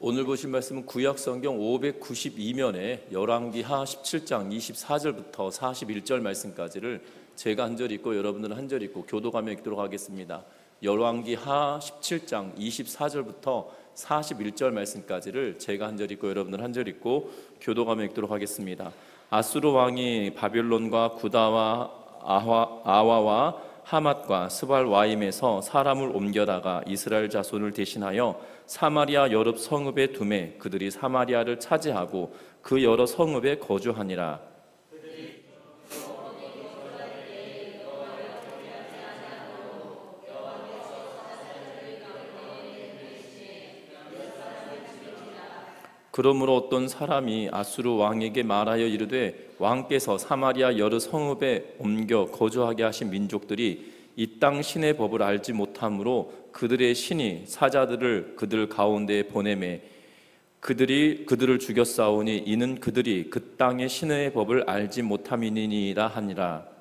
오늘 보신 말씀은 구약성경 592면에 열왕기하 17장 24절부터 41절 말씀까지를 제가 한 절 읽고 여러분들은 한 절 읽고 교도가며 읽도록 하겠습니다. 열왕기하 17장 24절부터 41절 말씀까지를 제가 한 절 읽고 여러분들은 한 절 읽고 교도가며 읽도록 하겠습니다. 아수르 왕이 바벨론과 구다와 아와와 하맛과 스발와임에서 사람을 옮겨다가 이스라엘 자손을 대신하여 사마리아 여러 성읍에 두매 그들이 사마리아를 차지하고 그 여러 성읍에 거주하니라. 그러므로 어떤 사람이 아수르 왕에게 말하여 이르되 왕께서 사마리아 여러 성읍에 옮겨 거주하게 하신 민족들이 이 땅 신의 법을 알지 못함으로 그들의 신이 사자들을 그들 가운데에 보내매 그들을 죽였사오니 이는 그들이 그 땅의 신의 법을 알지 못함이니이다 하니라.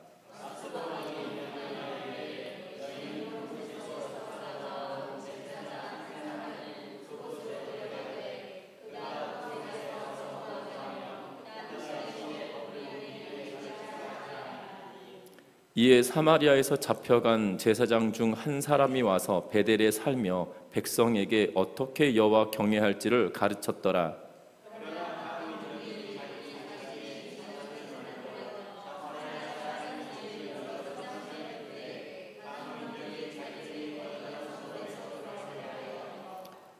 이에 사마리아에서 잡혀간 제사장 중 한 사람이 와서 베델에 살며 백성에게 어떻게 여호와 경외할지를 가르쳤더라.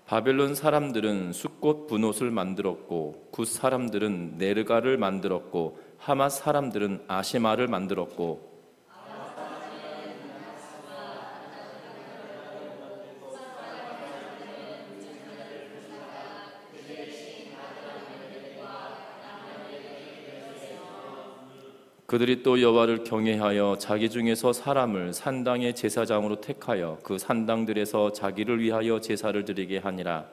바벨론 사람들은 숫꽃 분옷을 만들었고 굿 사람들은 네르가를 만들었고 하맛 사람들은 아시마를 만들었고 그들이 또 여호와를 경외하여 자기 중에서 사람을 산당의 제사장으로 택하여 그 산당들에서 자기를 위하여 제사를 드리게 하니라.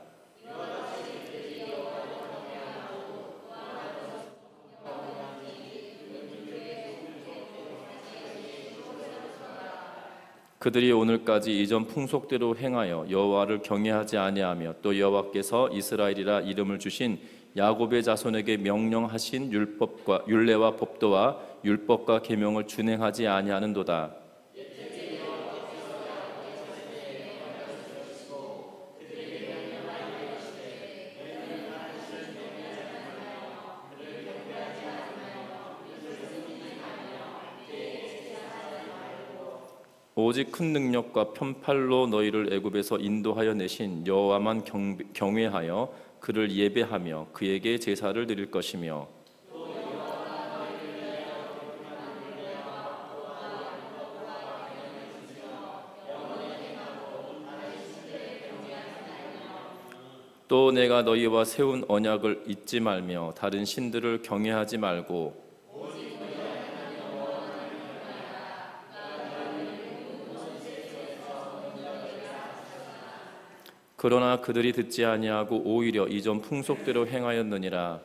그들이 오늘까지 이전 풍속대로 행하여 여호와를 경외하지 아니하며 또 여호와께서 이스라엘이라 이름을 주신 야곱의 자손에게 명령하신 율법과 율례와 법도와 율법과 계명을 준행하지 아니하는도다. 오직 큰 능력과 편팔로 너희를 애굽에서 인도하여 내신 여호와만 경외하여 그를 예배하며 그에게 제사를 드릴 것이며 또 내가 너희와 세운 언약을 잊지 말며 다른 신들을 경외하지 말고 그러나 그들이 듣지 아니하고 오히려 이전 풍속대로 행하였느니라.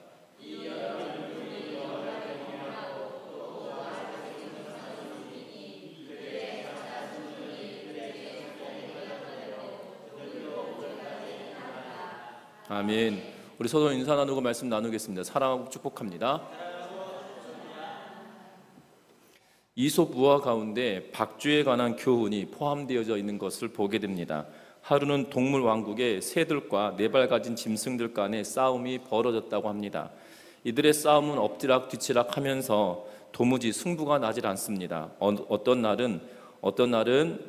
아멘. 우리 서로 인사 나누고 말씀 나누겠습니다. 사랑하고 축복합니다. 이솝 우화 가운데 박쥐에 관한 교훈이 포함되어져 있는 것을 보게 됩니다. 하루는 동물 왕국의 새들과 네 발 가진 짐승들 간의 싸움이 벌어졌다고 합니다. 이들의 싸움은 엎드락 뒤치락 하면서 도무지 승부가 나질 않습니다. 어떤 날은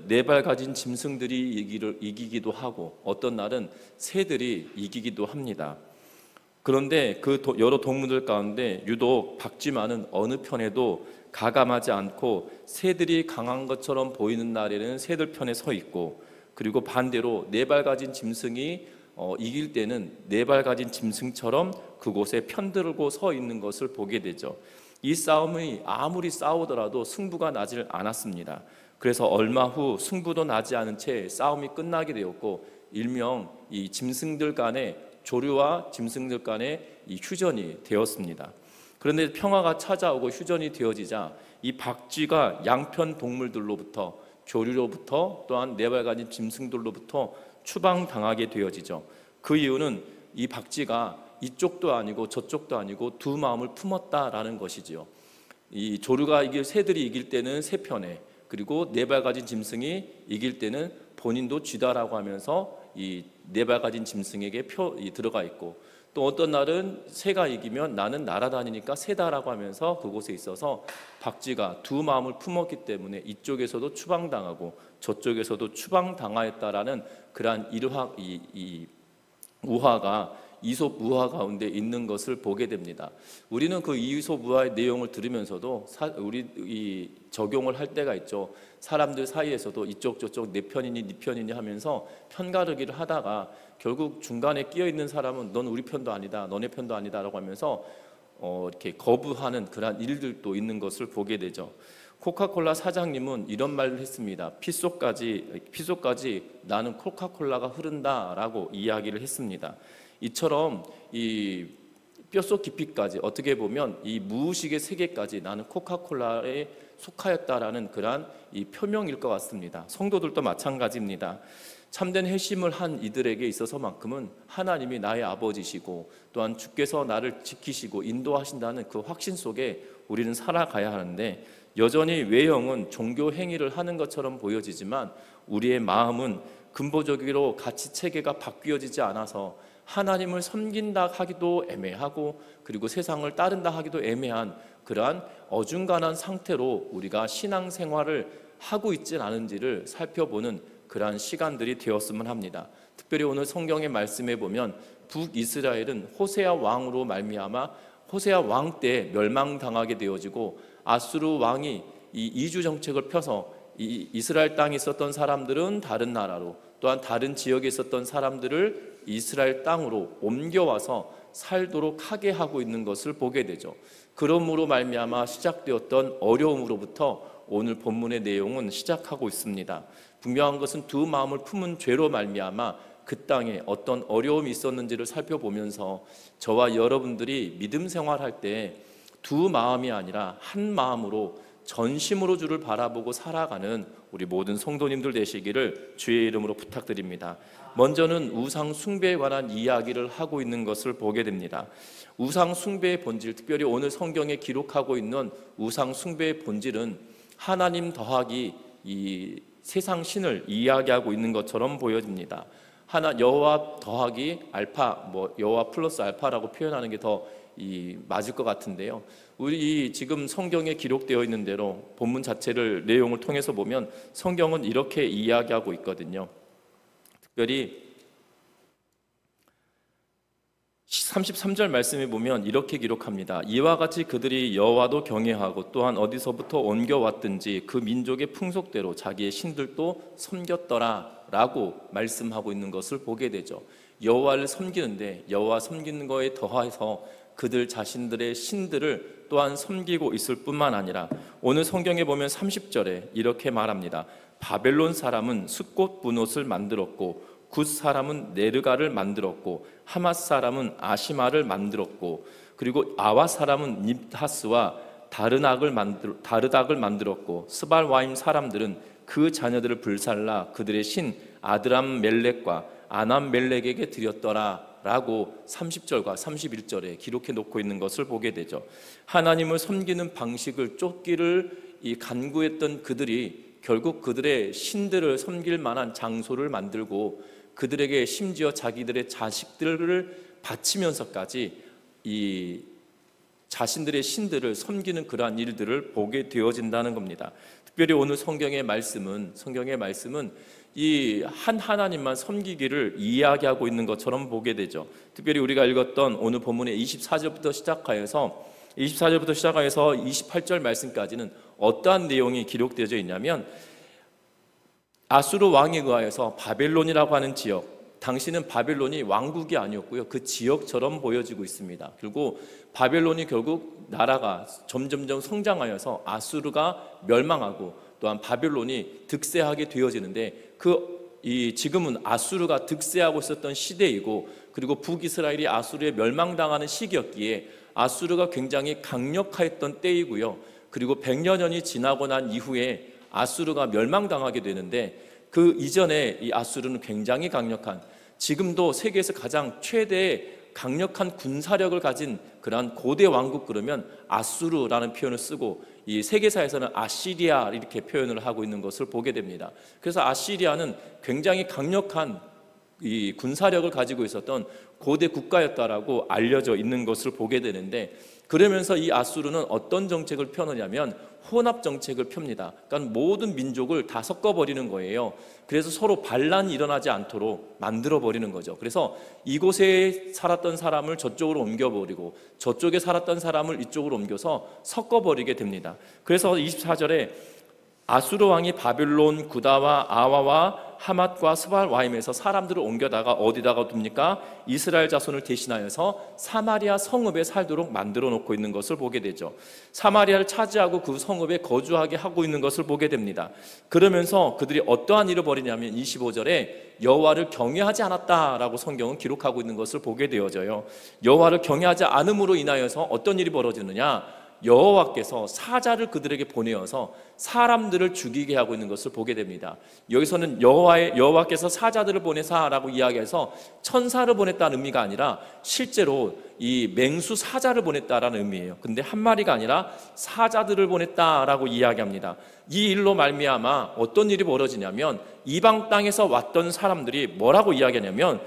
네 발 가진 짐승들이 이기기도 하고 어떤 날은 새들이 이기기도 합니다. 그런데 그 여러 동물들 가운데 유독 박쥐만은 어느 편에도 가감하지 않고 새들이 강한 것처럼 보이는 날에는 새들 편에 서 있고 그리고 반대로 네 발 가진 짐승이 이길 때는 네 발 가진 짐승처럼 그곳에 편들고 서 있는 것을 보게 되죠. 이 싸움이 아무리 싸우더라도 승부가 나질 않았습니다. 그래서 얼마 후 승부도 나지 않은 채 싸움이 끝나게 되었고 일명 이 짐승들 간의 조류와 짐승들 간의 이 휴전이 되었습니다. 그런데 평화가 찾아오고 휴전이 되어지자 이 박쥐가 양편 동물들로부터 조류로부터 또한 네 발 가진 짐승들로부터 추방당하게 되어지죠. 그 이유는 이 박쥐가 이쪽도 아니고 저쪽도 아니고 두 마음을 품었다라는 것이지요. 이 조류가 새들이 이길 때는 새 편에, 그리고 네 발 가진 짐승이 이길 때는 본인도 쥐다라고 하면서 이 네 발 가진 짐승에게 들어가 있고, 또 어떤 날은 새가 이기면 나는 날아다니니까 새다라고 하면서 그곳에 있어서 박쥐가 두 마음을 품었기 때문에 이쪽에서도 추방당하고 저쪽에서도 추방당하였다라는 그러한 우화가 이솝 우화 가운데 있는 것을 보게 됩니다. 우리는 그 이솝 우화의 내용을 들으면서도 우리 적용을 할 때가 있죠. 사람들 사이에서도 이쪽 저쪽 내 편이니 네 편이니 하면서 편가르기를 하다가 결국 중간에 끼어 있는 사람은 넌 우리 편도 아니다, 너네 편도 아니다라고 하면서 이렇게 거부하는 그런 일들도 있는 것을 보게 되죠. 코카콜라 사장님은 이런 말을 했습니다. 피 속까지 나는 코카콜라가 흐른다라고 이야기를 했습니다. 이처럼 이 뼛속 깊이까지, 어떻게 보면 이 무의식의 세계까지 나는 코카콜라에 속하였다라는 그러한 이 표명일 것 같습니다. 성도들도 마찬가지입니다. 참된 회심을 한 이들에게 있어서만큼은 하나님이 나의 아버지시고 또한 주께서 나를 지키시고 인도하신다는 그 확신 속에 우리는 살아가야 하는데, 여전히 외형은 종교 행위를 하는 것처럼 보여지지만 우리의 마음은 근본적으로 가치 체계가 바뀌어지지 않아서 하나님을 섬긴다 하기도 애매하고, 그리고 세상을 따른다 하기도 애매한 그러한 어중간한 상태로 우리가 신앙생활을 하고 있지 않은지를 살펴보는 그러한 시간들이 되었으면 합니다. 특별히 오늘 성경의 말씀에 보면 북이스라엘은 호세아 왕으로 말미암아 호세아 왕 때 멸망당하게 되어지고, 아수르 왕이 이 이주 정책을 펴서 이 이스라엘 땅에 있었던 사람들은 다른 나라로, 또한 다른 지역에 있었던 사람들을 이스라엘 땅으로 옮겨와서 살도록 하게 하고 있는 것을 보게 되죠. 그러므로 말미암아 시작되었던 어려움으로부터 오늘 본문의 내용은 시작하고 있습니다. 분명한 것은 두 마음을 품은 죄로 말미암아 그 땅에 어떤 어려움이 있었는지를 살펴보면서 저와 여러분들이 믿음 생활할 때 두 마음이 아니라 한 마음으로 전심으로 주를 바라보고 살아가는 우리 모든 성도님들 되시기를 주의 이름으로 부탁드립니다. 먼저는 우상 숭배에 관한 이야기를 하고 있는 것을 보게 됩니다. 우상 숭배의 본질, 특별히 오늘 성경에 기록하고 있는 우상 숭배의 본질은 하나님 더하기 이 세상 신을 이야기하고 있는 것처럼 보여집니다. 여호와 더하기 알파, 여호와 플러스 알파라고 표현하는 게 더 맞을 것 같은데요. 우리 지금 성경에 기록되어 있는 대로 본문 자체를 내용을 통해서 보면 성경은 이렇게 이야기하고 있거든요. 특별히 33절 말씀에 보면 이렇게 기록합니다. 이와 같이 그들이 여호와도 경외하고 또한 어디서부터 옮겨왔든지 그 민족의 풍속대로 자기의 신들도 섬겼더라 라고 말씀하고 있는 것을 보게 되죠. 여호와를 섬기는데 여호와 섬기는 거에 더해서 그들 자신들의 신들을 또한 섬기고 있을 뿐만 아니라 오늘 성경에 보면 30절에 이렇게 말합니다. 바벨론 사람은 숫꽃 분옷을 만들었고 굿 사람은 네르가를 만들었고 하맛 사람은 아시마를 만들었고 그리고 아와 사람은 닙하스와 다르닥을 만들었고 스발와임 사람들은 그 자녀들을 불살라 그들의 신 아드람 멜렉과 아남 멜렉에게 드렸더라 라고 30절과 31절에 기록해 놓고 있는 것을 보게 되죠. 하나님을 섬기는 방식을 쫓기를 간구했던 그들이 결국 그들의 신들을 섬길 만한 장소를 만들고 그들에게 심지어 자기들의 자식들을 바치면서까지 이 자신들의 신들을 섬기는 그러한 일들을 보게 되어진다는 겁니다. 특별히 오늘 성경의 말씀은 이 한 하나님만 섬기기를 이야기하고 있는 것처럼 보게 되죠. 특별히 우리가 읽었던 오늘 본문의 24절부터 시작하여서 28절 말씀까지는 어떠한 내용이 기록되어 있냐면 아수르 왕에 의하여서 바벨론이라고 하는 지역, 당시는 바벨론이 왕국이 아니었고요, 그 지역처럼 보여지고 있습니다. 그리고 바벨론이 결국 나라가 점점점 성장하여서 아수르가 멸망하고 또한 바벨론이 득세하게 되어지는데 지금은 아수르가 득세하고 있었던 시대이고 그리고 북이스라엘이 아수르에 멸망당하는 시기였기에 아수르가 굉장히 강력했던 때이고요. 그리고 100여 년이 지나고 난 이후에 아수르가 멸망당하게 되는데 그 이전에 이 아수르는 굉장히 강력한 지금도 세계에서 가장 최대의 강력한 군사력을 가진 그러한 고대 왕국 그러면 아수르라는 표현을 쓰고 이 세계사에서는 아시리아 이렇게 표현을 하고 있는 것을 보게 됩니다. 그래서 아시리아는 굉장히 강력한 이 군사력을 가지고 있었던 고대 국가였다라고 알려져 있는 것을 보게 되는데, 그러면서 이 아수르는 어떤 정책을 펴느냐면 혼합 정책을 펴니다. 그러니까 모든 민족을 다 섞어버리는 거예요. 그래서 서로 반란이 일어나지 않도록 만들어버리는 거죠. 그래서 이곳에 살았던 사람을 저쪽으로 옮겨버리고 저쪽에 살았던 사람을 이쪽으로 옮겨서 섞어버리게 됩니다. 그래서 24절에 아수르 왕이 바빌론, 구다와 아와와 하맛과 스발와임에서 사람들을 옮겨다가 어디다가 둡니까? 이스라엘 자손을 대신하여서 사마리아 성읍에 살도록 만들어 놓고 있는 것을 보게 되죠. 사마리아를 차지하고 그 성읍에 거주하게 하고 있는 것을 보게 됩니다. 그러면서 그들이 어떠한 일을 벌이냐면 25절에 여호와를 경외하지 않았다라고 성경은 기록하고 있는 것을 보게 되어져요. 여호와를 경외하지 않음으로 인하여서 어떤 일이 벌어지느냐? 여호와께서 사자를 그들에게 보내어서 사람들을 죽이게 하고 있는 것을 보게 됩니다. 여기서는 여호와께서 사자들을 보내사라고 이야기해서 천사를 보냈다는 의미가 아니라 실제로 이 맹수 사자를 보냈다라는 의미예요. 근데 한 마리가 아니라 사자들을 보냈다라고 이야기합니다. 이 일로 말미암아 어떤 일이 벌어지냐면 이방 땅에서 왔던 사람들이 뭐라고 이야기하냐면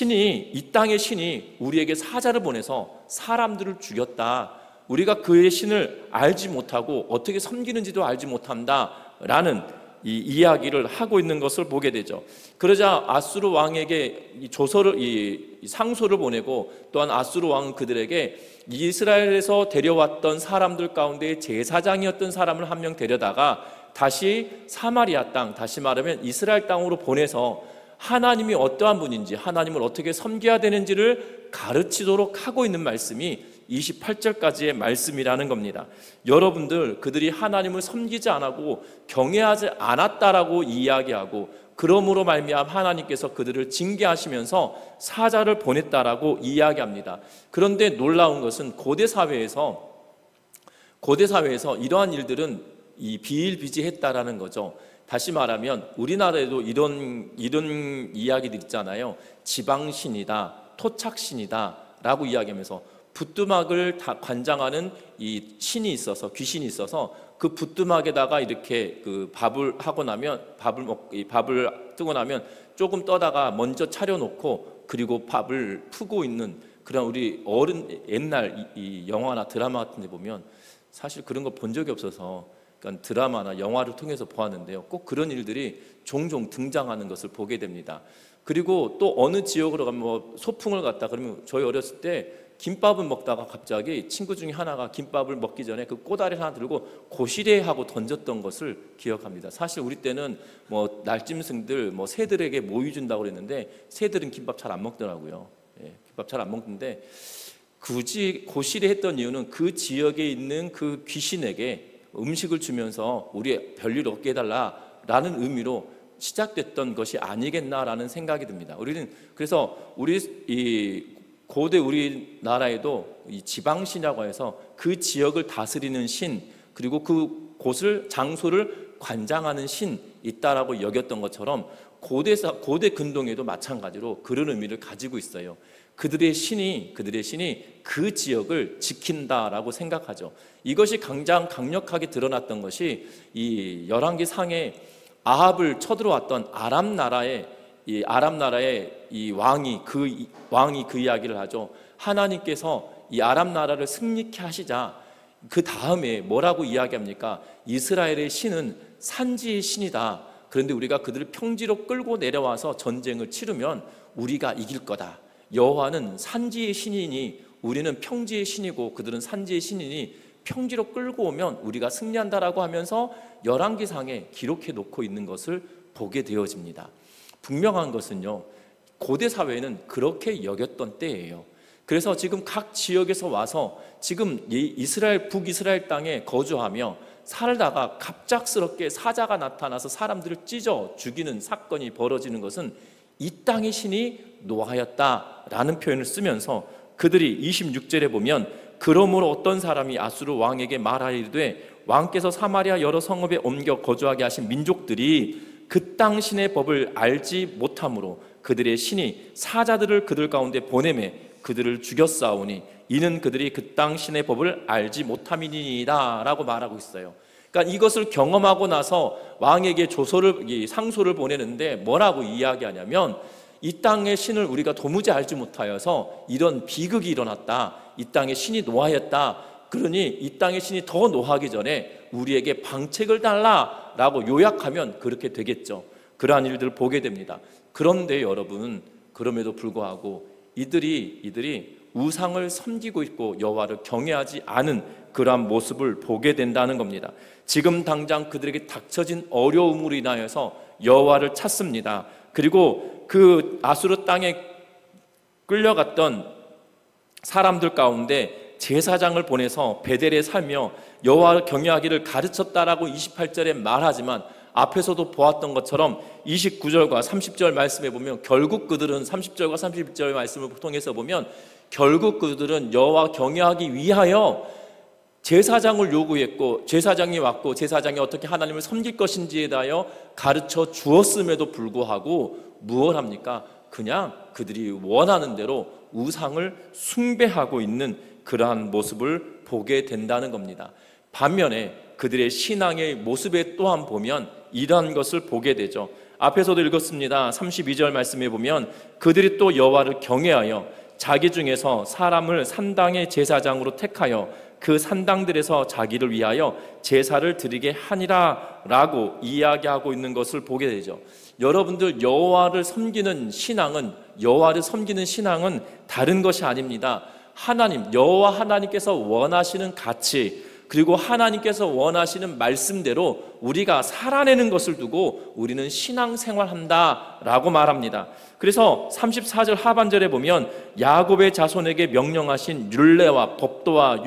이 땅의 신이 우리에게 사자를 보내서 사람들을 죽였다. 우리가 그의 신을 알지 못하고 어떻게 섬기는지도 알지 못한다라는 이 이야기를 하고 있는 것을 보게 되죠. 그러자 아수르 왕에게 이 상소를 보내고, 또한 아수르 왕은 그들에게 이스라엘에서 데려왔던 사람들 가운데 제사장이었던 사람을 한 명 데려다가 다시 사마리아 땅, 다시 말하면 이스라엘 땅으로 보내서 하나님이 어떠한 분인지, 하나님을 어떻게 섬겨야 되는지를 가르치도록 하고 있는 말씀이 28절까지의 말씀이라는 겁니다. 여러분들, 그들이 하나님을 섬기지 않고 경외하지 않았다라고 이야기하고, 그러므로 말미암아 하나님께서 그들을 징계하시면서 사자를 보냈다라고 이야기합니다. 그런데 놀라운 것은 고대 사회에서 이러한 일들은 비일비재했다라는 거죠. 다시 말하면 우리나라에도 이런 이야기들 있잖아요. 지방신이다, 토착신이다 라고 이야기하면서 부뚜막을 다 관장하는 이 신이 있어서, 귀신이 있어서 그 부뚜막에다가 이렇게 그 밥을 하고 나면 밥을 뜨고 나면 조금 떠다가 먼저 차려놓고 그리고 밥을 푸고 있는 그런 우리 옛날 이 영화나 드라마 같은 데 보면 사실 그런 거 본 적이 없어서 그러니까 드라마나 영화를 통해서 보았는데요. 꼭 그런 일들이 종종 등장하는 것을 보게 됩니다. 그리고 또 어느 지역으로 가면 소풍을 갔다 그러면 저희 어렸을 때 김밥을 먹다가 갑자기 친구 중에 하나가 김밥을 먹기 전에 그 꼬다리를 하나 들고 고시래 하고 던졌던 것을 기억합니다. 사실 우리 때는 날짐승들 새들에게 모이 준다고 그랬는데 새들은 김밥 잘 안 먹더라고요. 김밥 잘 안 먹는데 굳이 고시래 했던 이유는 그 지역에 있는 그 귀신에게 음식을 주면서 우리 별일 없게 해달라라는 의미로 시작됐던 것이 아니겠나라는 생각이 듭니다. 우리는 그래서 고대 우리나라에도 이 지방신이라고 해서 그 지역을 다스리는 신, 그리고 그 곳을 장소를 관장하는 신 있다라고 여겼던 것처럼 고대 근동에도 마찬가지로 그런 의미를 가지고 있어요. 그들의 신이 그 지역을 지킨다라고 생각하죠. 이것이 가장 강력하게 드러났던 것이 이 열왕기 상에 아합을 쳐들어왔던 아람 나라의 이 왕이 그 이야기를 하죠. 하나님께서 이 아람 나라를 승리케 하시자 그 다음에 뭐라고 이야기합니까? 이스라엘의 신은 산지의 신이다. 그런데 우리가 그들을 평지로 끌고 내려와서 전쟁을 치르면 우리가 이길 거다. 여호와는 산지의 신이니 우리는 평지의 신이고 그들은 산지의 신이니 평지로 끌고 오면 우리가 승리한다라고 하면서 열왕기상에 기록해 놓고 있는 것을 보게 되어집니다. 분명한 것은요, 고대 사회는 그렇게 여겼던 때예요. 그래서 지금 각 지역에서 와서 지금 북이스라엘 땅에 거주하며 살다가 갑작스럽게 사자가 나타나서 사람들을 찢어 죽이는 사건이 벌어지는 것은 이 땅의 신이 노하였다라는 표현을 쓰면서 그들이 26절에 보면 그러므로 어떤 사람이 아수르 왕에게 말하이르되 왕께서 사마리아 여러 성읍에 옮겨 거주하게 하신 민족들이 그 땅 신의 법을 알지 못함으로 그들의 신이 사자들을 그들 가운데 보내매 그들을 죽였사오니 이는 그들이 그 땅 신의 법을 알지 못함이니이다 라고 말하고 있어요. 그러니까 이것을 경험하고 나서 왕에게 상소를 보내는데 뭐라고 이야기하냐면, 이 땅의 신을 우리가 도무지 알지 못하여서 이런 비극이 일어났다, 이 땅의 신이 노하였다, 그러니 이 땅의 신이 더 노하기 전에 우리에게 방책을 달라라고 요약하면 그렇게 되겠죠. 그러한 일들을 보게 됩니다. 그런데 여러분, 그럼에도 불구하고 이들이 우상을 섬기고 있고 여호와를 경외하지 않은 그러한 모습을 보게 된다는 겁니다. 지금 당장 그들에게 닥쳐진 어려움으로 인하여서 여호와를 찾습니다. 그리고 그 아수르 땅에 끌려갔던 사람들 가운데 제사장을 보내서 베델에 살며 여호와를 경외하기를 가르쳤다라고 28절에 말하지만, 앞에서도 보았던 것처럼 29절과 30절 말씀에 보면 결국 그들은 30절과 31절 말씀을 통해서 보면 결국 그들은 여호와 경외하기 위하여 제사장을 요구했고, 제사장이 왔고 제사장이 어떻게 하나님을 섬길 것인지에 대하여 가르쳐 주었음에도 불구하고 무엇 합니까? 그냥 그들이 원하는 대로 우상을 숭배하고 있는 그러한 모습을 보게 된다는 겁니다. 반면에 그들의 신앙의 모습에 또한 보면 이러한 것을 보게 되죠. 앞에서도 읽었습니다. 32절 말씀에 보면 그들이 또 여호와를 경외하여 자기 중에서 사람을 산당의 제사장으로 택하여 그 산당들에서 자기를 위하여 제사를 드리게 하니라 라고 이야기하고 있는 것을 보게 되죠. 여러분들, 여호와를 섬기는 신앙은 다른 것이 아닙니다. 여호와 하나님께서 원하시는 가치, 그리고 하나님께서 원하시는 말씀대로 우리가 살아내는 것을 두고 우리는 신앙생활한다 라고 말합니다. 그래서 34절 하반절에 보면 야곱의 자손에게 명령하신 율례와 법도와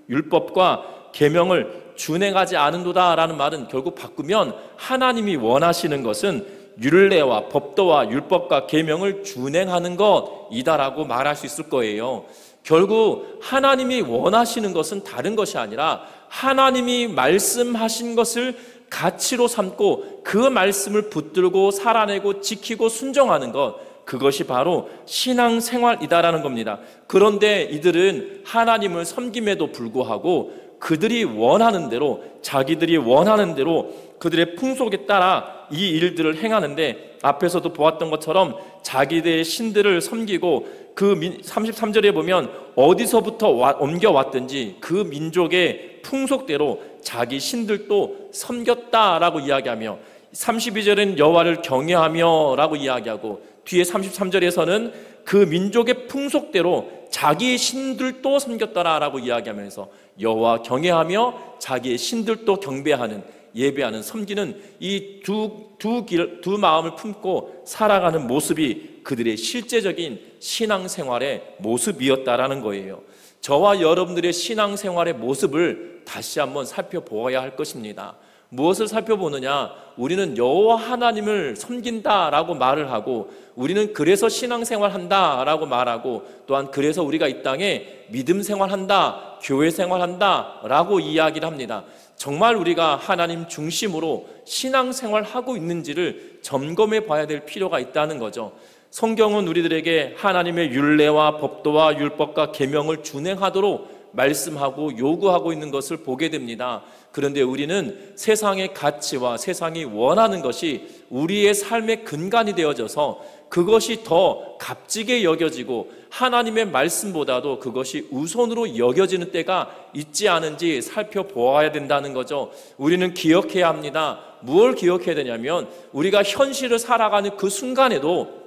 율법과 계명을 준행하지 않은도다 라는 말은 결국 바꾸면 하나님이 원하시는 것은 율례와 법도와 율법과 계명을 준행하는 것이다라고 말할 수 있을 거예요. 결국 하나님이 원하시는 것은 다른 것이 아니라 하나님이 말씀하신 것을 가치로 삼고 그 말씀을 붙들고 살아내고 지키고 순종하는 것, 그것이 바로 신앙생활이다라는 겁니다. 그런데 이들은 하나님을 섬김에도 불구하고 그들이 원하는 대로, 자기들이 원하는 대로 그들의 풍속에 따라 이 일들을 행하는데, 앞에서도 보았던 것처럼 자기들의 신들을 섬기고 33절에 보면 어디서부터 옮겨왔든지 그 민족의 풍속대로 자기 신들도 섬겼다라고 이야기하며, 32절은 여호와를 경외하며 라고 이야기하고, 뒤에 33절에서는 그 민족의 풍속대로 자기의 신들도 섬겼다라고 이야기하면서 여호와 경외하며 자기의 신들도 경배하는, 예배하는, 섬기는 이 두 마음을 품고 살아가는 모습이 그들의 실제적인 신앙생활의 모습이었다라는 거예요. 저와 여러분들의 신앙생활의 모습을 다시 한번 살펴보아야 할 것입니다. 무엇을 살펴보느냐? 우리는 여호와 하나님을 섬긴다라고 말을 하고, 우리는 그래서 신앙생활한다라고 말하고, 또한 그래서 우리가 이 땅에 믿음 생활한다, 교회 생활한다라고 이야기를 합니다. 정말 우리가 하나님 중심으로 신앙생활하고 있는지를 점검해 봐야 될 필요가 있다는 거죠. 성경은 우리들에게 하나님의 율례와 법도와 율법과 계명을 준행하도록 말씀하고 요구하고 있는 것을 보게 됩니다. 그런데 우리는 세상의 가치와 세상이 원하는 것이 우리의 삶의 근간이 되어져서 그것이 더 값지게 여겨지고 하나님의 말씀보다도 그것이 우선으로 여겨지는 때가 있지 않은지 살펴보아야 된다는 거죠. 우리는 기억해야 합니다. 무엇을 기억해야 되냐면, 우리가 현실을 살아가는 그 순간에도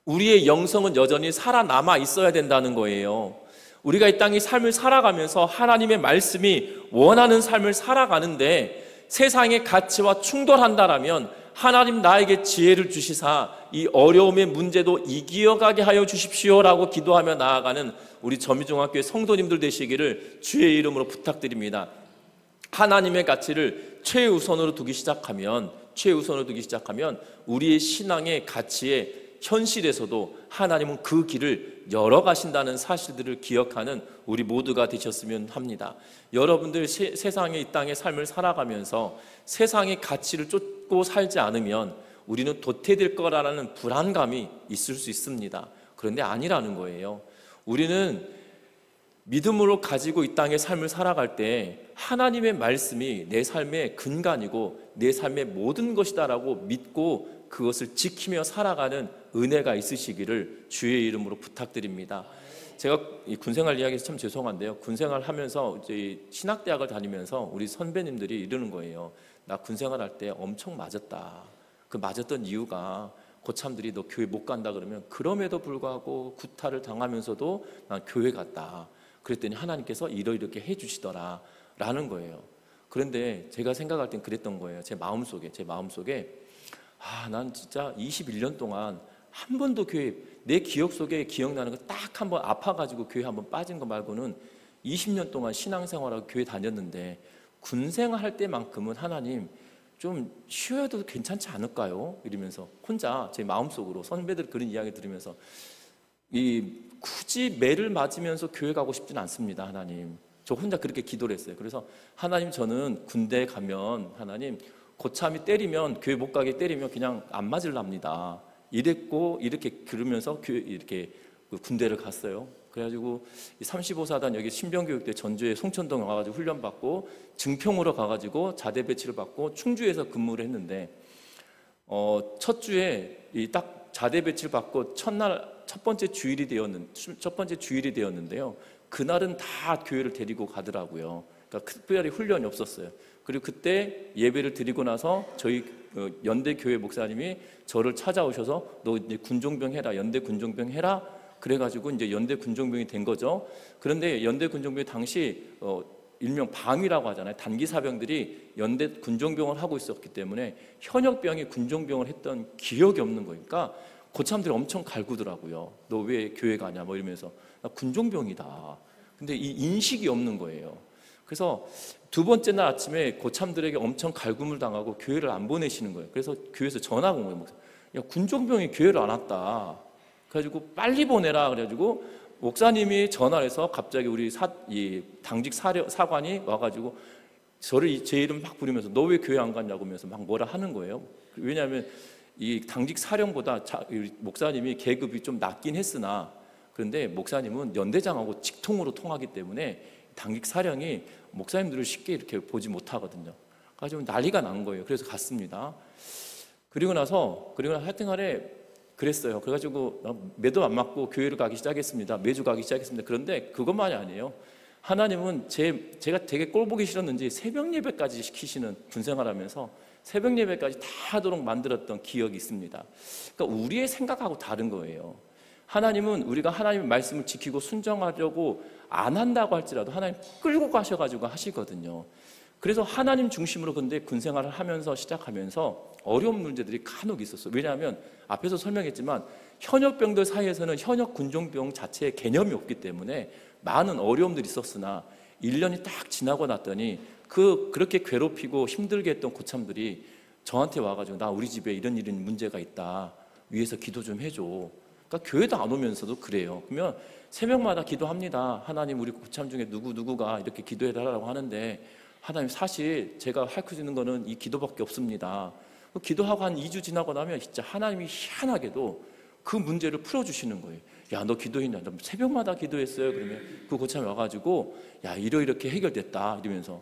우리의 영성은 여전히 살아남아 있어야 된다는 거예요. 우리가 이 땅의 삶을 살아가면서 하나님의 말씀이 원하는 삶을 살아가는데 세상의 가치와 충돌한다라면 하나님 나에게 지혜를 주시사 이 어려움의 문제도 이겨가게 하여 주십시오라고 기도하며 나아가는 우리 점유중학교의 성도님들 되시기를 주의 이름으로 부탁드립니다. 하나님의 가치를 최우선으로 두기 시작하면 우리의 신앙의 가치에 현실에서도 하나님은 그 길을 열어가신다는 사실들을 기억하는 우리 모두가 되셨으면 합니다. 여러분들 세상의 이 땅의 삶을 살아가면서 세상의 가치를 붙고 살지 않으면 우리는 도태될 거라는 불안감이 있을 수 있습니다. 그런데 아니라는 거예요. 우리는 믿음으로 가지고 이 땅의 삶을 살아갈 때 하나님의 말씀이 내 삶의 근간이고 내 삶의 모든 것이다라고 믿고 그것을 지키며 살아가는 은혜가 있으시기를 주의 이름으로 부탁드립니다. 제가 이 군생활 이야기해서 참 죄송한데요. 군생활 하면서 이제 신학대학을 다니면서 우리 선배님들이 이러는 거예요. 나 군생활 할 때 엄청 맞았다. 그 맞았던 이유가 고참들이 너 교회 못 간다 그러면 그럼에도 불구하고 구타를 당하면서도 난 교회 갔다. 그랬더니 하나님께서 이렇게 해주시더라 라는 거예요. 그런데 제가 생각할 땐 그랬던 거예요. 제 마음속에 난 진짜 21년 동안 한 번도 교회, 내 기억 속에 기억나는 거 딱 한 번 아파가지고 교회 한 번 빠진 거 말고는 20년 동안 신앙생활하고 교회 다녔는데 군생활할 때만큼은 하나님 좀 쉬어도 괜찮지 않을까요? 이러면서 혼자 제 마음속으로 선배들 그런 이야기 들으면서 굳이 매를 맞으면서 교회 가고 싶지는 않습니다. 하나님, 저 혼자 그렇게 기도를 했어요. 그래서 하나님, 저는 군대에 가면 하나님 고참이 때리면 교회 못 가게 때리면 그냥 안 맞을랍니다. 이랬고 이렇게 그러면서 이렇게 군대를 갔어요. 그래가지고 35사단 여기 신병교육대 전주에 송천동 와가지고 훈련받고 증평으로 가가지고 자대 배치를 받고 충주에서 근무를 했는데 첫 주에 딱 자대 배치를 받고 첫날 첫 번째 주일이 되었는데요. 그날은 다 교회를 데리고 가더라고요. 그러니까 특별히 훈련이 없었어요. 그리고 그때 예배를 드리고 나서 저희 연대 교회 목사님이 저를 찾아오셔서 너 이제 군종병 해라, 연대 군종병 해라. 그래가지고 이제 연대 군종병이 된 거죠. 그런데 연대 군종병이 당시 일명 방위라고 하잖아요. 단기 사병들이 연대 군종병을 하고 있었기 때문에 현역병이 군종병을 했던 기억이 없는 거니까 고참들이 엄청 갈구더라고요. 너 왜 교회 가냐 뭐 이러면서. 나 군종병이다. 근데 이 인식이 없는 거예요. 그래서 두 번째 날 아침에 고참들에게 엄청 갈굼을 당하고 교회를 안 보내시는 거예요. 그래서 교회에서 전화가 온 거예요. 야, 군종병이 교회를 안 왔다. 그래가지고 빨리 보내라. 그래가지고 목사님이 전화를 해서 갑자기 우리 당직 사관이 와가지고 저를 제 이름 막 부르면서 너 왜 교회 안 갔냐고 하면서 막 뭐라 하는 거예요. 왜냐하면 이 당직 사령보다 목사님이 계급이 좀 낮긴 했으나 그런데 목사님은 연대장하고 직통으로 통하기 때문에 당직 사령이 목사님들을 쉽게 이렇게 보지 못하거든요. 그래서 난리가 난 거예요. 그래서 갔습니다. 그리고 나서 하여튼간에 그랬어요. 그래가지고 매도 안 맞고 교회를 가기 시작했습니다. 매주 가기 시작했습니다. 그런데 그것만이 아니에요. 하나님은 제가 되게 꼴보기 싫었는지 새벽 예배까지 시키시는 군생활하면서 새벽 예배까지 다 하도록 만들었던 기억이 있습니다. 그러니까 우리의 생각하고 다른 거예요. 하나님은 우리가 하나님의 말씀을 지키고 순종하려고 안 한다고 할지라도 하나님 끌고 가셔가지고 하시거든요. 그래서 하나님 중심으로 근데 군생활을 하면서 시작하면서 어려운 문제들이 간혹 있었어요. 왜냐하면 앞에서 설명했지만 현역병들 사이에서는 현역 군종병 자체의 개념이 없기 때문에 많은 어려움들이 있었으나 1년이 딱 지나고 났더니 그렇게 괴롭히고 힘들게 했던 고참들이 저한테 와가지고 나 우리 집에 이런 문제가 있다. 위에서 기도 좀 해줘. 그러니까 교회도 안 오면서도 그래요. 그러면 새벽마다 기도합니다. 하나님 우리 고참 중에 누구가 이렇게 기도해달라고 하는데 하나님 사실 제가 할 수 있는 거는 이 기도밖에 없습니다. 기도하고 한 2주 지나고 나면 진짜 하나님이 희한하게도 그 문제를 풀어주시는 거예요. 야, 너 기도했냐? 너 새벽마다 기도했어요. 그러면 그 고참이 와가지고 야, 이렇게 해결됐다 이러면서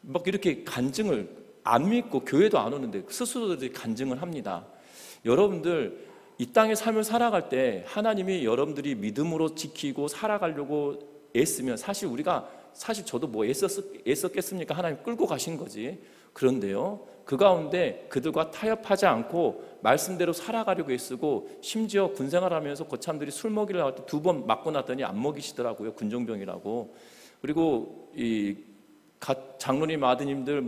막 이렇게 간증을 안 믿고 교회도 안 오는데 스스로들이 간증을 합니다. 여러분들 이 땅의 삶을 살아갈 때 하나님이 여러분들이 믿음으로 지키고 살아가려고 애쓰면 사실 저도 뭐 애썼겠습니까? 하나님 끌고 가신 거지. 그런데요, 그 가운데 그들과 타협하지 않고 말씀대로 살아가려고 애쓰고 심지어 군생활하면서 고참들이 술 먹이를 할 때 2번 맞고 났더니 안 먹이시더라고요. 군종병이라고. 그리고 이 장로님 아드님들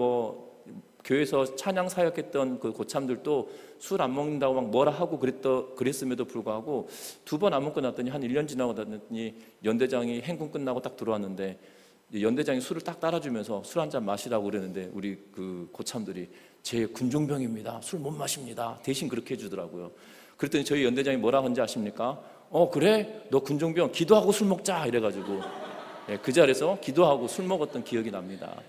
교회에서 찬양 사역했던 그 고참들도 술 안 먹는다고 막 뭐라 하고 그랬음에도 불구하고 2번 안 먹고 났더니 한 1년 지나고 났더니 연대장이 행군 끝나고 딱 들어왔는데 연대장이 술을 딱 따라주면서 술 한 잔 마시라고 그러는데 우리 그 고참들이 제 군종병입니다. 술 못 마십니다. 대신 그렇게 해주더라고요. 그랬더니 저희 연대장이 뭐라 하는지 아십니까? 그래? 너 군종병 기도하고 술 먹자 이래가지고 그 자리에서 기도하고 술 먹었던 기억이 납니다.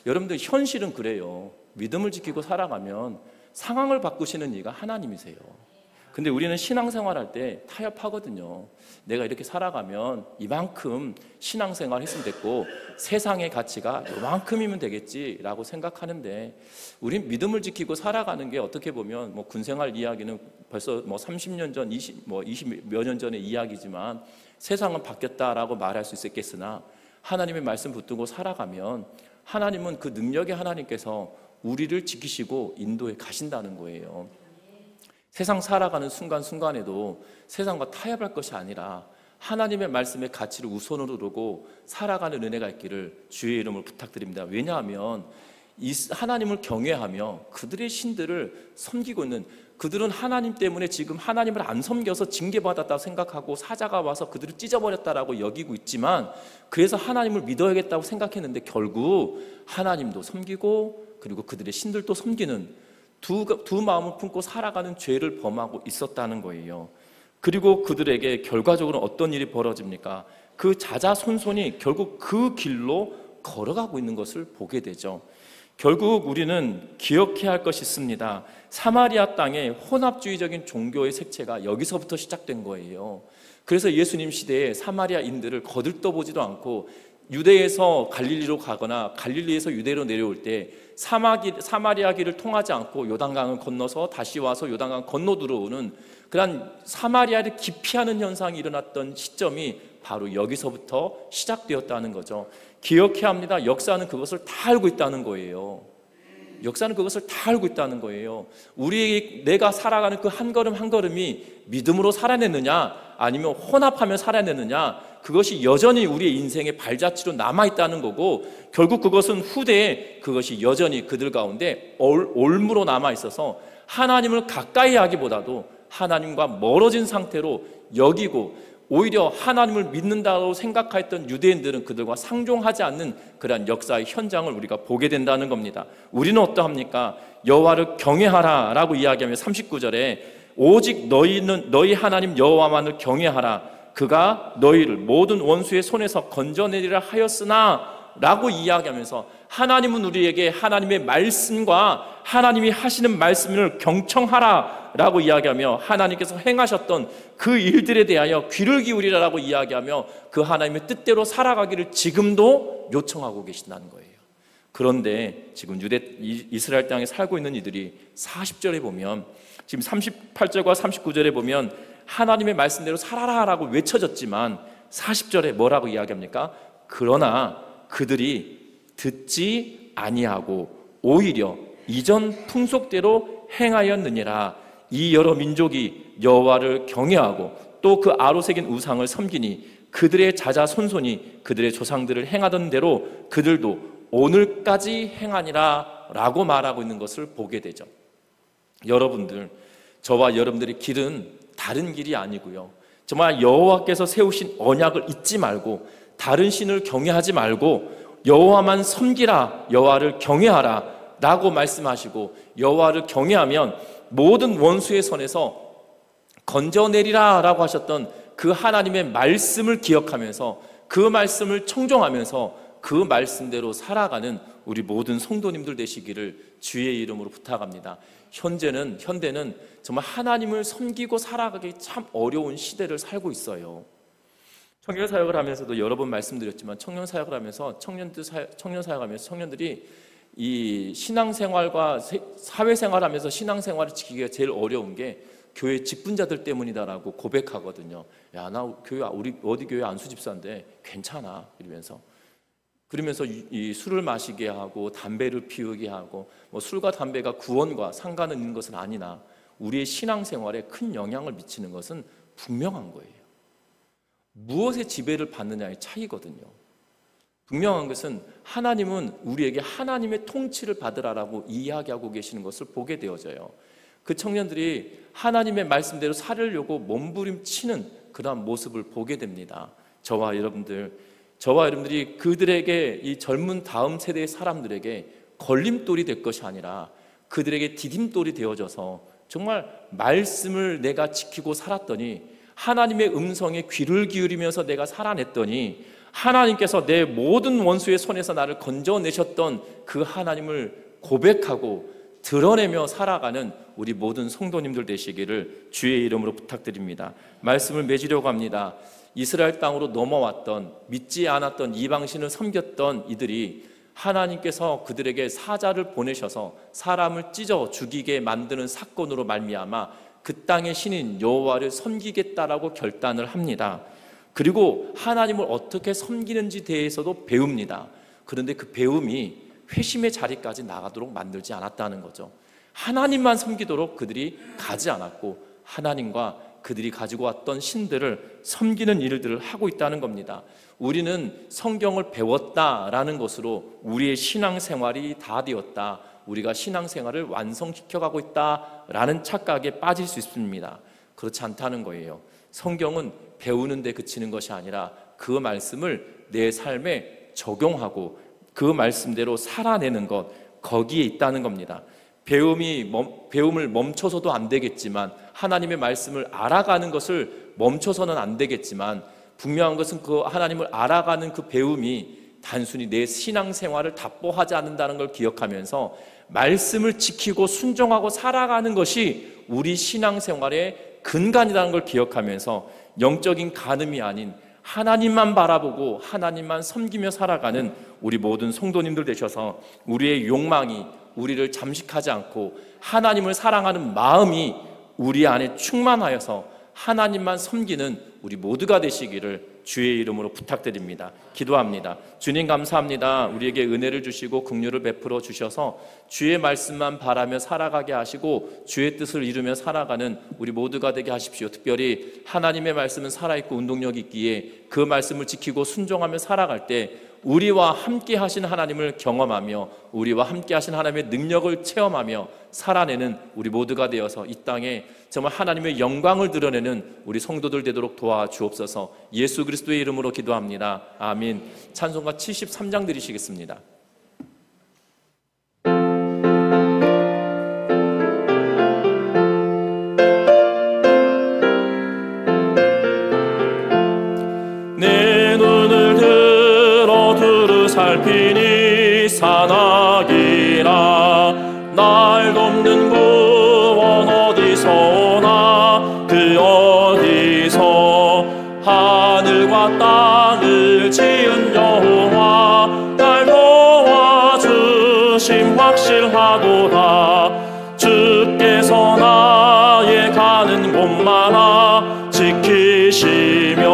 여러분들 현실은 그래요. 믿음을 지키고 살아가면 상황을 바꾸시는 이가 하나님이세요. 근데 우리는 신앙생활할 때 타협하거든요. 내가 이렇게 살아가면 이만큼 신앙생활 했으면 됐고 세상의 가치가 이만큼이면 되겠지라고 생각하는데, 우린 믿음을 지키고 살아가는 게 어떻게 보면 군생활 이야기는 벌써 30년 전, 20 몇 년 전의 이야기지만 세상은 바뀌었다라고 말할 수 있겠으나, 하나님의 말씀 붙들고 살아가면 하나님은 그 능력의 하나님께서 우리를 지키시고 인도해 가신다는 거예요. 세상 살아가는 순간순간에도 세상과 타협할 것이 아니라 하나님의 말씀의 가치를 우선으로 두고 살아가는 은혜가 있기를 주의 이름으로 부탁드립니다. 왜냐하면 이 하나님을 경외하며 그들의 신들을 섬기고 있는, 그들은 하나님 때문에 지금 하나님을 안 섬겨서 징계받았다고 생각하고 사자가 와서 그들을 찢어버렸다라고 여기고 있지만, 그래서 하나님을 믿어야겠다고 생각했는데 결국 하나님도 섬기고 그리고 그들의 신들도 섬기는 두 마음을 품고 살아가는 죄를 범하고 있었다는 거예요. 그리고 그들에게 결과적으로 어떤 일이 벌어집니까? 그 자자손손이 결국 그 길로 걸어가고 있는 것을 보게 되죠. 결국 우리는 기억해야 할 것이 있습니다. 사마리아 땅의 혼합주의적인 종교의 색채가 여기서부터 시작된 거예요. 그래서 예수님 시대에 사마리아인들을 거들떠보지도 않고 유대에서 갈릴리로 가거나 갈릴리에서 유대로 내려올 때 사마리아 길을 통하지 않고 요단강을 건너서 다시 와서 요단강 건너 들어오는 그런 사마리아를 기피하는 현상이 일어났던 시점이 바로 여기서부터 시작되었다는 거죠. 기억해야 합니다. 역사는 그것을 다 알고 있다는 거예요. 역사는 그것을 다 알고 있다는 거예요. 내가 살아가는 그 한 걸음 한 걸음이 믿음으로 살아냈느냐 아니면 혼합하며 살아냈느냐, 그것이 여전히 우리의 인생의 발자취로 남아있다는 거고, 결국 그것은 후대에 그것이 여전히 그들 가운데 올무로 남아있어서 하나님을 가까이 하기보다도 하나님과 멀어진 상태로 여기고, 오히려 하나님을 믿는다고 생각했던 유대인들은 그들과 상종하지 않는 그러한 역사의 현장을 우리가 보게 된다는 겁니다. 우리는 어떠합니까? 여호와를 경외하라 라고 이야기하며 39절에 오직 너희 하나님 여호와만을 경외하라, 그가 너희를 모든 원수의 손에서 건져내리라 하였으나 라고 이야기하면서, 하나님은 우리에게 하나님의 말씀과 하나님이 하시는 말씀을 경청하라 라고 이야기하며 하나님께서 행하셨던 그 일들에 대하여 귀를 기울이라라고 이야기하며 그 하나님의 뜻대로 살아가기를 지금도 요청하고 계신다는 거예요. 그런데 지금 이스라엘 땅에 살고 있는 이들이 40절에 보면, 지금 38절과 39절에 보면 하나님의 말씀대로 살아라 라고 외쳐졌지만 40절에 뭐라고 이야기합니까? 그러나 그들이 듣지 아니하고 오히려 이전 풍속대로 행하였느니라. 이 여러 민족이 여호와를 경외하고 또 그 아로 새긴 우상을 섬기니 그들의 자자손손이 그들의 조상들을 행하던 대로 그들도 오늘까지 행하니라 라고 말하고 있는 것을 보게 되죠. 여러분들, 저와 여러분들의 길은 다른 길이 아니고요, 정말 여호와께서 세우신 언약을 잊지 말고 다른 신을 경외하지 말고 여호와만 섬기라, 여호와를 경외하라 라고 말씀하시고, 여호와를 경외하면 모든 원수의 손에서 건져내리라 라고 하셨던 그 하나님의 말씀을 기억하면서 그 말씀을 청종하면서 그 말씀대로 살아가는 우리 모든 성도님들 되시기를 주의 이름으로 부탁합니다. 현대는 정말 하나님을 섬기고 살아가기 참 어려운 시대를 살고 있어요. 청년 사역을 하면서도 여러 번 말씀드렸지만, 청년 사역을 하면서 청년들이 이 신앙생활과 사회생활하면서 신앙생활을 지키기가 제일 어려운 게 교회 직분자들 때문이다라고 고백하거든요. 야, 나 우리 어디 교회 안수 집사인데 괜찮아 그러면서 이 술을 마시게 하고 담배를 피우게 하고, 술과 담배가 구원과 상관은 있는 것은 아니나 우리의 신앙생활에 큰 영향을 미치는 것은 분명한 거예요. 무엇의 지배를 받느냐의 차이거든요. 분명한 것은 하나님은 우리에게 하나님의 통치를 받으라라고 이야기하고 계시는 것을 보게 되어져요. 그 청년들이 하나님의 말씀대로 살으려고 몸부림치는 그런 모습을 보게 됩니다. 저와 여러분들이 그들에게, 이 젊은 다음 세대의 사람들에게 걸림돌이 될 것이 아니라 그들에게 디딤돌이 되어져서 정말 말씀을 내가 지키고 살았더니, 하나님의 음성에 귀를 기울이면서 내가 살아냈더니 하나님께서 내 모든 원수의 손에서 나를 건져내셨던 그 하나님을 고백하고 드러내며 살아가는 우리 모든 성도님들 되시기를 주의 이름으로 부탁드립니다. 말씀을 맺으려고 합니다. 이스라엘 땅으로 넘어왔던, 믿지 않았던, 이방신을 섬겼던 이들이 하나님께서 그들에게 사자를 보내셔서 사람을 찢어 죽이게 만드는 사건으로 말미암아 그 땅의 신인 여호와를 섬기겠다라고 결단을 합니다. 그리고 하나님을 어떻게 섬기는지 대해서도 배웁니다. 그런데 그 배움이 회심의 자리까지 나가도록 만들지 않았다는 거죠. 하나님만 섬기도록 그들이 가지 않았고 하나님과 그들이 가지고 왔던 신들을 섬기는 일들을 하고 있다는 겁니다. 우리는 성경을 배웠다라는 것으로 우리의 신앙생활이 다 되었다, 우리가 신앙생활을 완성시켜가고 있다라는 착각에 빠질 수 있습니다. 그렇지 않다는 거예요. 성경은 배우는 데 그치는 것이 아니라 그 말씀을 내 삶에 적용하고 그 말씀대로 살아내는 것, 거기에 있다는 겁니다. 배움을 멈춰서도 안 되겠지만, 하나님의 말씀을 알아가는 것을 멈춰서는 안 되겠지만, 분명한 것은 그 하나님을 알아가는 그 배움이 단순히 내 신앙생활을 답보하지 않는다는 걸 기억하면서 말씀을 지키고 순종하고 살아가는 것이 우리 신앙생활의 근간이라는 걸 기억하면서 영적인 간음이 아닌 하나님만 바라보고 하나님만 섬기며 살아가는 우리 모든 성도님들 되셔서 우리의 욕망이 우리를 잠식하지 않고 하나님을 사랑하는 마음이 우리 안에 충만하여서 하나님만 섬기는 우리 모두가 되시기를 주의 이름으로 부탁드립니다. 기도합니다. 주님 감사합니다. 우리에게 은혜를 주시고 긍휼을 베풀어 주셔서 주의 말씀만 바라며 살아가게 하시고 주의 뜻을 이루며 살아가는 우리 모두가 되게 하십시오. 특별히 하나님의 말씀은 살아있고 운동력이 있기에 그 말씀을 지키고 순종하며 살아갈 때 우리와 함께 하신 하나님을 경험하며 우리와 함께 하신 하나님의 능력을 체험하며 살아내는 우리 모두가 되어서 이 땅에 정말 하나님의 영광을 드러내는 우리 성도들 되도록 도와주옵소서. 예수 그리스도의 이름으로 기도합니다. 아멘. 찬송가 73장 드리시겠습니다. 내 눈을 들어 두루 살피니 산악이라 날 돕는 구원 어디서 오나 그 어디서 하늘과 땅을 지은 여호와 날 도와주심 확실하도다. 주께서 나의 가는 곳마다 지키시며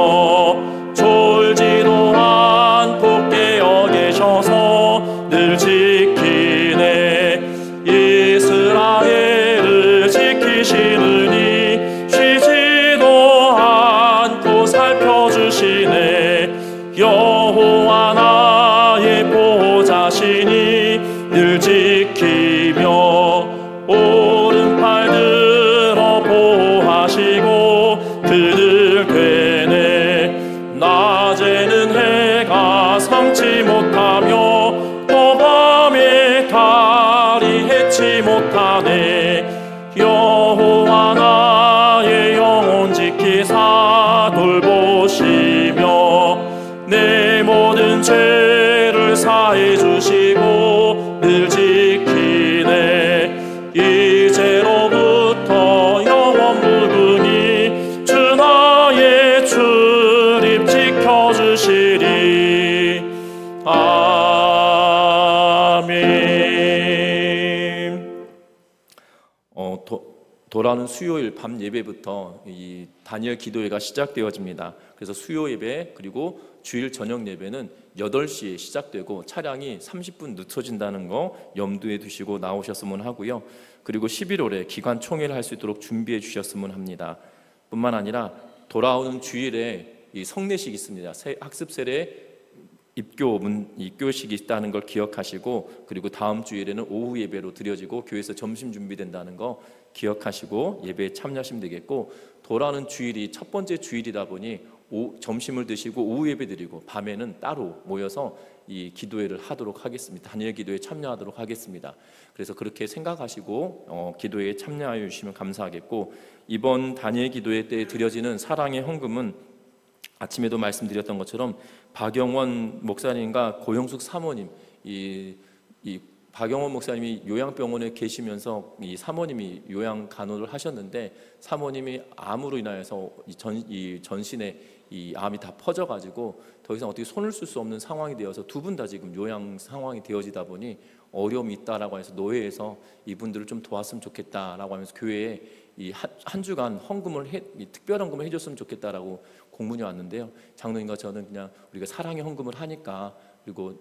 졸지도 않고 깨어 계셔서 늘 지키네. 이스라엘을 지키시느니 쉬지도 않고 살펴주시네. 여호와 나의 보호자시니 늘 지키며 오른팔 들어 보호하시고 그들 되네. 낮에는 해가 삼지 못하며 또 밤에 달이 해치 못하네. 여호와 나의 영혼 지키사 돌보시며 내 모든 죄를 사해 주시고 늘 지키네. 이제로부터 영원 무궁히 주 나의 출입 지켜주시리. 아멘. 돌아오는 수요일 밤 예배부터 이 다니엘 기도회가 시작되어집니다. 그래서 수요 예배 그리고 주일 저녁 예배는 8시에 시작되고 차량이 30분 늦춰진다는 거 염두에 두시고 나오셨으면 하고요. 그리고 11월에 기관 총회를 할 수 있도록 준비해 주셨으면 합니다. 뿐만 아니라 돌아오는 주일에 이 성례식이 있습니다. 학습 세례 입교식이 있다는 걸 기억하시고, 그리고 다음 주일에는 오후 예배로 드려지고 교회에서 점심 준비된다는 거 기억하시고 예배에 참여하시면 되겠고, 돌아오는 주일이 첫 번째 주일이다 보니 점심을 드시고 오후 예배 드리고 밤에는 따로 모여서 이 기도회를 하도록 하겠습니다. 다니엘 기도회에 참여하도록 하겠습니다. 그래서 그렇게 생각하시고 기도회에 참여하여 주시면 감사하겠고, 이번 다니엘 기도회 때 드려지는 사랑의 헌금은 아침에도 말씀드렸던 것처럼 박영원 목사님과 고영숙 사모님 이 박영원 목사님이 요양병원에 계시면서 이 사모님이 요양 간호를 하셨는데 사모님이 암으로 인하여서 이 전신에 이 암이 다 퍼져가지고 더 이상 어떻게 손을 쓸 수 없는 상황이 되어서 두 분 다 지금 요양 상황이 되어지다 보니 어려움이 있다라고 해서 노회에서 이분들을 좀 도왔으면 좋겠다라고 하면서 교회에 이 한 주간 이 특별 헌금을 해줬으면 좋겠다라고 공문이 왔는데요. 장로님과 저는 그냥 우리가 사랑의 헌금을 하니까 그리고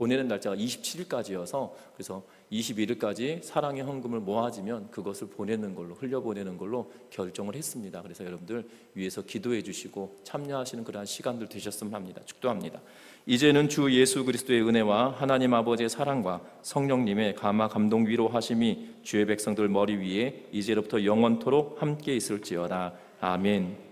보내는 날짜가 27일까지여서 그래서 21일까지 사랑의 헌금을 모아지면 그것을 흘려보내는 걸로 결정을 했습니다. 그래서 여러분들 위해서 기도해 주시고 참여하시는 그러한 시간들 되셨으면 합니다. 축도합니다. 이제는 주 예수 그리스도의 은혜와 하나님 아버지의 사랑과 성령님의 감화 감동 위로하심이 주의 백성들 머리 위에 이제로부터 영원토록 함께 있을지어다. 아멘.